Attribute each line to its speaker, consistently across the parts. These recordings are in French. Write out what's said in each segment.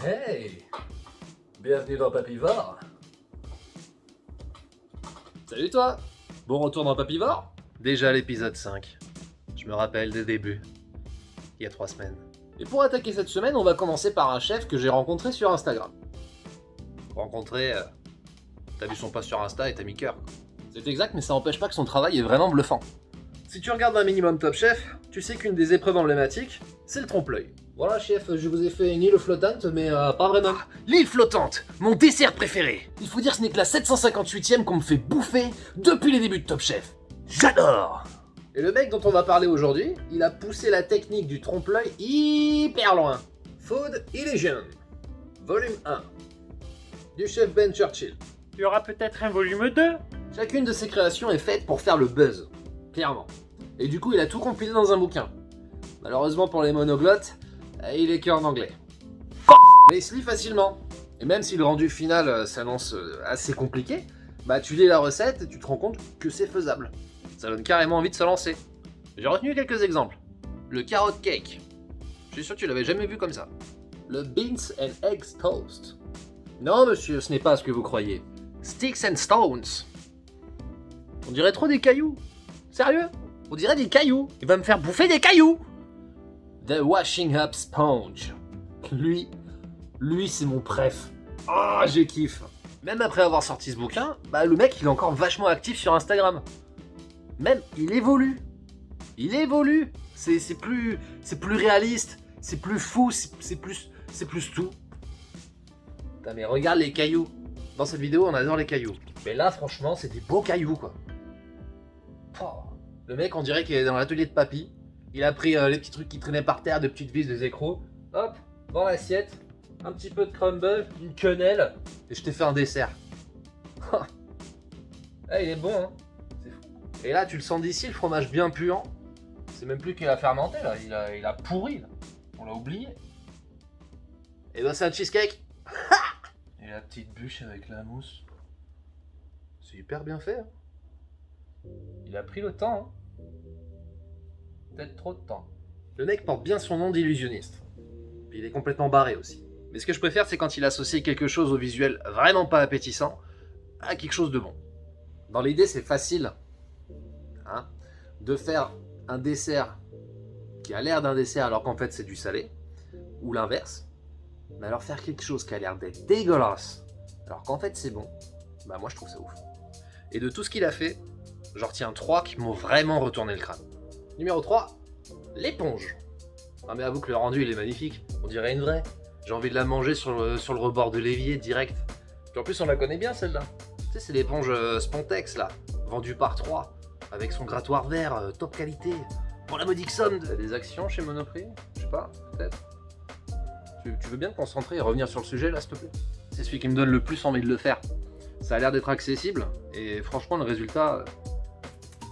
Speaker 1: Hey! Bienvenue dans Papivore.
Speaker 2: Salut toi! Bon retour dans Papivore? Déjà l'épisode 5. Je me rappelle des débuts. Il y a 3 semaines. Et pour attaquer cette semaine, on va commencer par un chef que j'ai rencontré sur Instagram. Rencontré, t'as vu son post sur Insta et t'as mis cœur. C'est exact, mais ça n'empêche pas que son travail est vraiment bluffant. Si tu regardes un minimum Top Chef, tu sais qu'une des épreuves emblématiques, c'est le trompe-l'œil.
Speaker 1: Voilà, chef, je vous ai fait une île flottante, mais pas vraiment.
Speaker 2: L'île flottante, mon dessert préféré.
Speaker 1: Il faut dire que ce n'est que la 758ème qu'on me fait bouffer depuis les débuts de Top Chef.
Speaker 2: J'adore.
Speaker 1: Et le mec dont on va parler aujourd'hui, il a poussé la technique du trompe-l'œil hyper loin. Food Illusion, volume 1, du chef Ben Churchill.
Speaker 3: Il y aura peut-être un volume 2.
Speaker 1: Chacune de ses créations est faite pour faire le buzz, clairement. Et du coup, il a tout compilé dans un bouquin. Malheureusement pour les monoglottes, il est qu'en anglais. Mais il se lit facilement. Et même si le rendu final s'annonce assez compliqué, bah tu lis la recette et tu te rends compte que c'est faisable. Ça donne carrément envie de se lancer. J'ai retenu quelques exemples. Le carrot cake. Je suis sûr que tu l'avais jamais vu comme ça. Le beans and eggs toast. Non monsieur, ce n'est pas ce que vous croyez. Sticks and stones. On dirait trop des cailloux. Sérieux? On dirait des cailloux. Il va me faire bouffer des cailloux. The washing up sponge. Lui c'est mon préf. Ah, je kiffe. Même après avoir sorti ce bouquin, bah le mec il est encore vachement actif sur Instagram. Même il évolue. Il évolue. C'est plus réaliste, c'est plus fou, c'est plus tout. Putain, mais regarde les cailloux. Dans cette vidéo, on adore les cailloux. Mais là, franchement, c'est des beaux cailloux, quoi. Oh. Le mec, on dirait qu'il est dans l'atelier de papy. Il a pris les petits trucs qui traînaient par terre, de petites vis, des écrous. Hop, dans l'assiette. Un petit peu de crumble, une quenelle. Et je t'ai fait un dessert. Ah, il est bon, hein. C'est fou. Et là, tu le sens d'ici, le fromage bien puant. C'est même plus qu'il a fermenté, là. Il a pourri, là. On l'a oublié. Et ben, c'est un cheesecake. Et la petite bûche avec la mousse. C'est hyper bien fait, hein. Il a pris le temps, hein. Peut-être trop de temps. Le mec porte bien son nom d'illusionniste. Puis il est complètement barré aussi. Mais ce que je préfère, c'est quand il associe quelque chose au visuel vraiment pas appétissant à quelque chose de bon. Dans l'idée, c'est facile, hein, de faire un dessert qui a l'air d'un dessert alors qu'en fait c'est du salé, ou l'inverse. Mais alors faire quelque chose qui a l'air d'être dégueulasse alors qu'en fait c'est bon, bah moi je trouve ça ouf. Et de tout ce qu'il a fait, j'en retiens 3 qui m'ont vraiment retourné le crâne. Numéro 3, l'éponge. Ah mais avoue que le rendu il est magnifique, on dirait une vraie. J'ai envie de la manger sur le rebord de l'évier direct. Puis en plus on la connaît bien celle-là. Tu sais c'est l'éponge Spontex là, vendue par 3, avec son grattoir vert, top qualité, pour la modique somme de... Des actions chez Monoprix? Je sais pas, peut-être. Tu veux bien te concentrer et revenir sur le sujet là s'il te plaît? C'est celui qui me donne le plus envie de le faire. Ça a l'air d'être accessible, et franchement le résultat,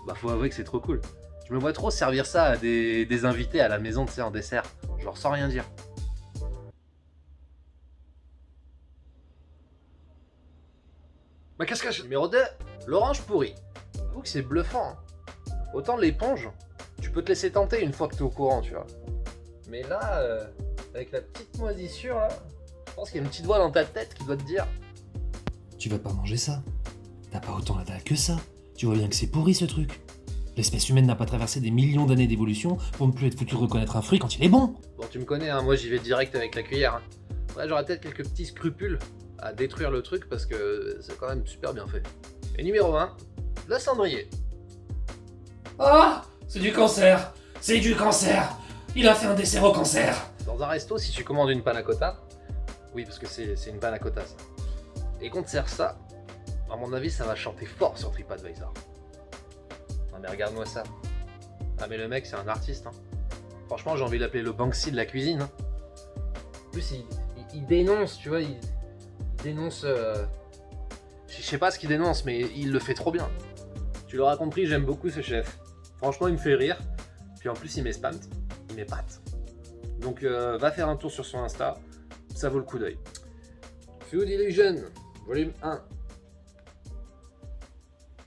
Speaker 1: bah faut avouer que c'est trop cool. Je me vois trop servir ça à des invités à la maison, tu sais, en dessert. Genre sans rien dire. Ma casquette numéro 2, l'orange pourri. J'avoue que c'est bluffant, hein. Autant l'éponge, tu peux te laisser tenter une fois que t'es au courant, tu vois. Mais là, avec la petite moisissure, là, je pense qu'il y a une petite voix dans ta tête qui doit te dire...
Speaker 4: Tu vas pas manger ça. T'as pas autant la dalle que ça. Tu vois bien que c'est pourri ce truc. L'espèce humaine n'a pas traversé des millions d'années d'évolution pour ne plus être foutu de reconnaître un fruit quand il est bon.
Speaker 1: Bon, tu me connais, hein, moi j'y vais direct avec la cuillère. Hein. Ouais, j'aurais peut-être quelques petits scrupules à détruire le truc parce que c'est quand même super bien fait. Et numéro 1, le cendrier.
Speaker 4: Ah, c'est du cancer. C'est du cancer. Il a fait un dessert au cancer.
Speaker 1: Dans un resto, si tu commandes une panna cotta, oui, parce que c'est une panna cotta ça, et qu'on te sert ça, à mon avis, ça va chanter fort sur TripAdvisor. Non mais regarde-moi ça. Ah mais le mec, c'est un artiste. Hein. Franchement, j'ai envie de l'appeler le Banksy de la cuisine. Hein. En plus, il dénonce, tu vois, il dénonce... Je sais pas ce qu'il dénonce, mais il le fait trop bien. Tu l'auras compris, j'aime beaucoup ce chef. Franchement, il me fait rire. Puis en plus, il m'espante, il m'épate. Donc va faire un tour sur son Insta, ça vaut le coup d'œil. Food Illusion, volume 1.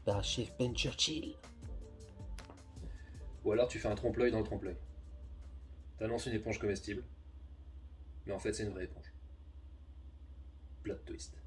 Speaker 1: Par chef Ben Churchill. Ou alors tu fais un trompe-l'œil dans le trompe-l'œil. T'annonces une éponge comestible, mais en fait c'est une vraie éponge.
Speaker 2: Plot twist.